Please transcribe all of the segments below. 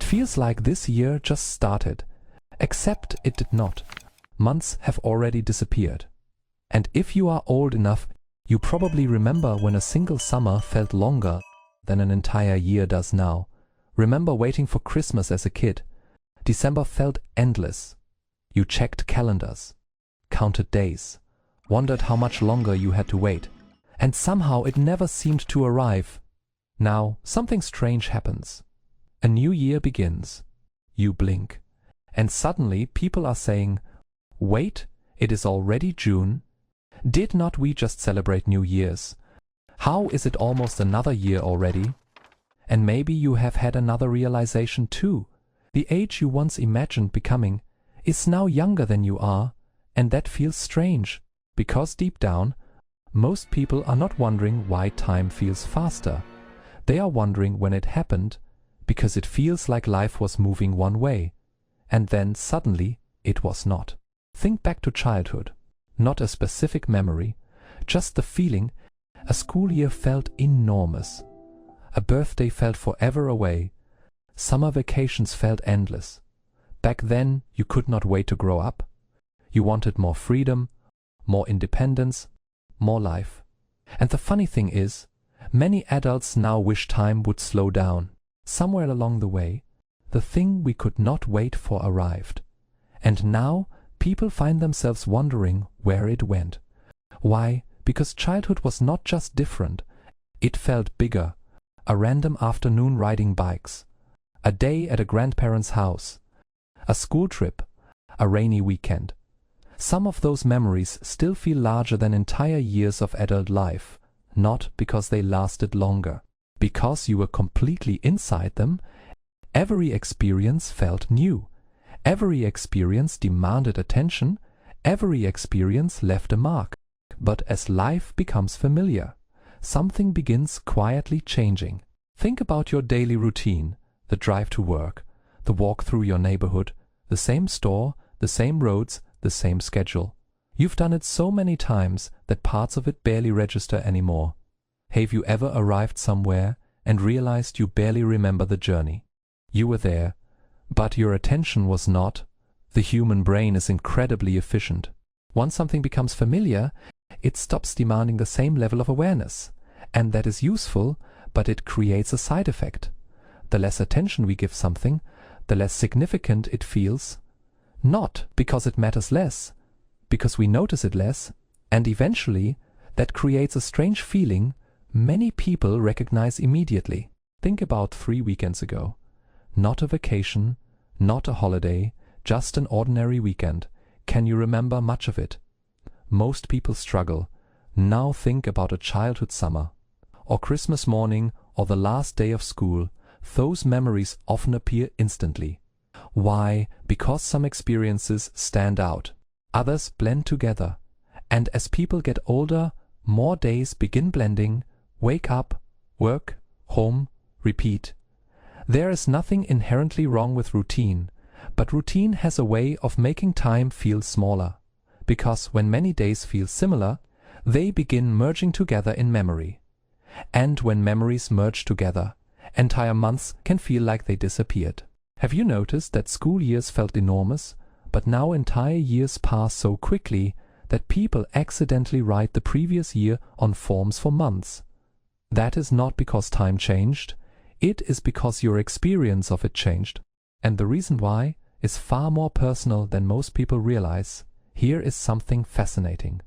feels like this year just started, except it did not. Months have already disappeared. And if you are old enough, you probably remember when a single summer felt longer than an entire year does now. Remember waiting for Christmas as a kid. December felt endless. You checked calendars, counted days, wondered how much longer you had to wait. And somehow it never seemed to arrive. Now something strange happens. A new year begins. You blink. And suddenly people are saying, "Wait, it is already June. Did not we just celebrate New Year's? How is it almost another year already?" And maybe you have had another realization too. The age you once imagined becoming is now younger than you are, and that feels strange, because deep down, most people are not wondering why time feels faster. They are wondering when it happened, because it feels like life was moving one way, and then suddenly it was not. Think back to childhood. Not a specific memory, just the feeling. A school year felt enormous. A birthday felt forever away. Summer vacations felt endless. Back then, you could not wait to grow up. You wanted more freedom, more independence, more life. And the funny thing is, many adults now wish time would slow down. Somewhere along the way, the thing we could not wait for arrived. And now, people find themselves wondering where it went. Why? Because childhood was not just different. It felt bigger. A random afternoon riding bikes. A day at a grandparent's house. A school trip. A rainy weekend. Some of those memories still feel larger than entire years of adult life. Not because they lasted longer. Because you were completely inside them, every experience felt new. Every experience demanded attention, every experience left a mark. But as life becomes familiar, something begins quietly changing. Think about your daily routine, the drive to work, the walk through your neighborhood, the same store, the same roads, the same schedule. You've done it so many times that parts of it barely register anymore. Have you ever arrived somewhere and realized you barely remember the journey? You were there, but your attention was not. The human brain is incredibly efficient. Once something becomes familiar, it stops demanding the same level of awareness. And that is useful, but it creates a side effect. The less attention we give something, the less significant it feels. Not because it matters less, because we notice it less, and eventually that creates a strange feeling many people recognize immediately. Think about 3 weekends ago. Not a vacation, not a holiday, just an ordinary weekend. Can you remember much of it? Most people struggle. Now think about a childhood summer, or Christmas morning, or the last day of school. Those memories often appear instantly. Why? Because some experiences stand out. Others blend together. And as people get older, more days begin blending. Wake up, work, home, repeat. There is nothing inherently wrong with routine, but routine has a way of making time feel smaller. Because when many days feel similar, they begin merging together in memory. And when memories merge together, entire months can feel like they disappeared. Have you noticed that school years felt enormous, but now entire years pass so quickly that people accidentally write the previous year on forms for months? That is not because time changed, it is because your experience of it changed. And the reason why is far more personal than most people realize. Here is something fascinating.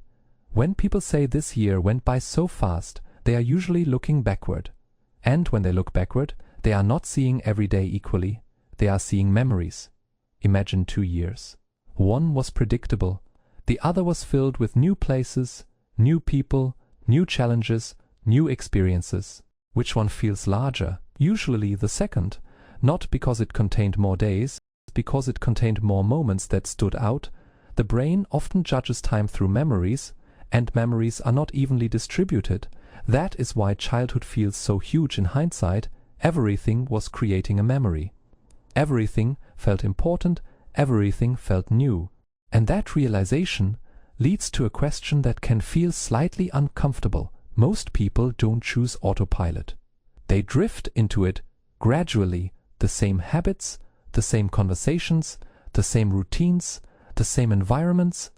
When people say this year went by so fast, they are usually looking backward. And when they look backward, they are not seeing every day equally. They are seeing memories. Imagine 2 years. One was predictable. The other was filled with new places, new people, new challenges, new experiences. Which one feels larger? Usually the second, not because it contained more days, because it contained more moments that stood out. The brain often judges time through memories, and memories are not evenly distributed. That is why childhood feels so huge in hindsight. Everything was creating a memory. Everything felt important, everything felt new. And that realization leads to a question that can feel slightly uncomfortable. Most people don't choose autopilot. They drift into it gradually, the same habits, the same conversations, the same routines, the same environments.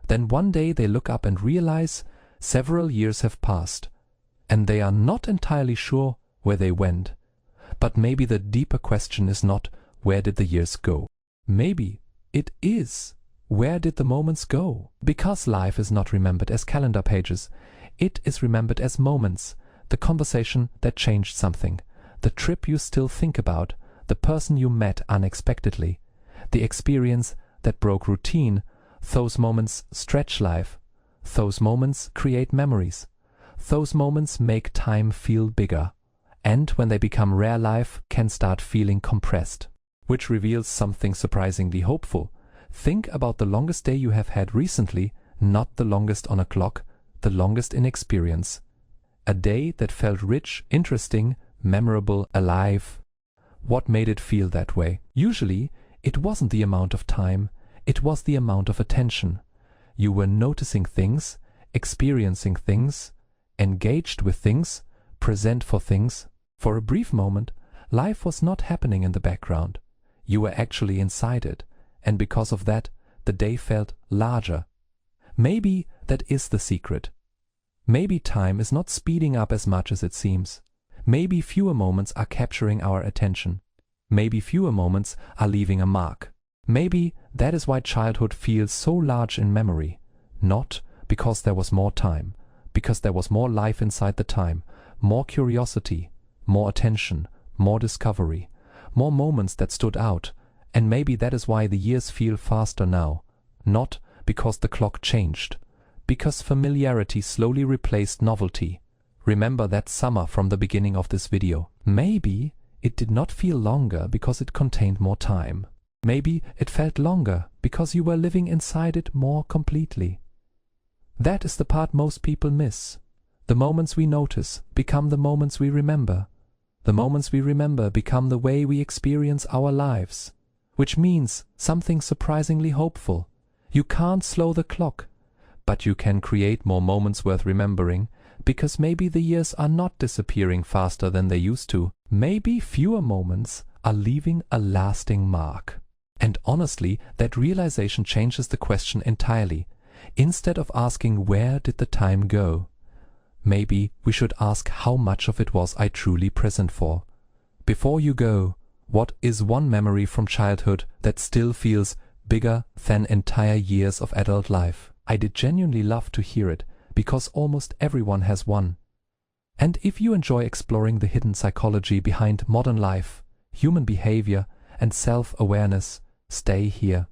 Then one day they look up and realize several years have passed, and they are not entirely sure where they went. But maybe the deeper question is not where did the years go? Maybe it is where did the moments go? Because life is not remembered as calendar pages. It is remembered as moments, the conversation that changed something, the trip you still think about, the person you met unexpectedly, the experience that broke routine. Those moments stretch life. Those moments create memories. Those moments make time feel bigger. And when they become rare, life can start feeling compressed, which reveals something surprisingly hopeful. Think about the longest day you have had recently, not the longest on a clock, the longest in experience. A day that felt rich, interesting, memorable, alive. What made it feel that way? Usually, it wasn't the amount of time, it was the amount of attention. You were noticing things, experiencing things, engaged with things, present for things. For a brief moment, life was not happening in the background. You were actually inside it, and because of that, the day felt larger. Maybe that is the secret. Maybe time is not speeding up as much as it seems. Maybe fewer moments are capturing our attention. Maybe fewer moments are leaving a mark. Maybe that is why childhood feels so large in memory. Not because there was more time, because there was more life inside the time, more curiosity, more attention, more discovery, more moments that stood out. And maybe that is why the years feel faster now. Not because the clock changed, because familiarity slowly replaced novelty. Remember that summer from the beginning of this video. Maybe it did not feel longer because it contained more time. Maybe it felt longer because you were living inside it more completely. That is the part most people miss. The moments we notice become the moments we remember. The moments we remember become the way we experience our lives. Which means something surprisingly hopeful. You can't slow the clock, but you can create more moments worth remembering, because maybe the years are not disappearing faster than they used to. Maybe fewer moments are leaving a lasting mark. And honestly, that realization changes the question entirely. Instead of asking where did the time go, maybe we should ask how much of it was I truly present for. Before you go, what is one memory from childhood that still feels bigger than entire years of adult life? I'd genuinely love to hear it, because almost everyone has one. And if you enjoy exploring the hidden psychology behind modern life, human behavior, and self-awareness, stay here.